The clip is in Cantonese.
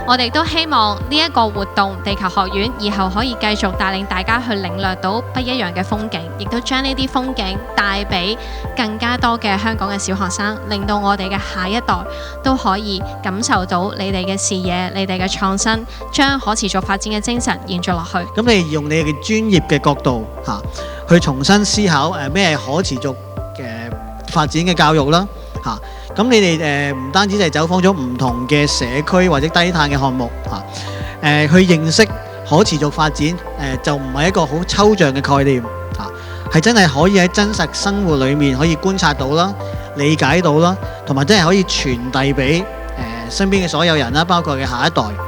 我哋都希望呢一個活動地球學院以後可以繼續帶領大家去領略到不一樣嘅風景，亦都將呢啲風景帶俾更加多嘅香港嘅小學生，令到我哋嘅下一代都可以感受到你哋嘅視野、你哋嘅創新，將可持續發展嘅精神延續落去。咁你用你嘅專業嘅角度去重新思考咩可持續嘅發展嘅教育啦咁你哋唔單止係走訪咗唔同嘅社區或者低碳嘅項目去認識可持續發展就唔係一個好抽象嘅概念係真係可以喺真實生活裏面可以觀察到啦、理解到啦，同埋真係可以傳遞俾身邊嘅所有人啦，包括佢嘅下一代。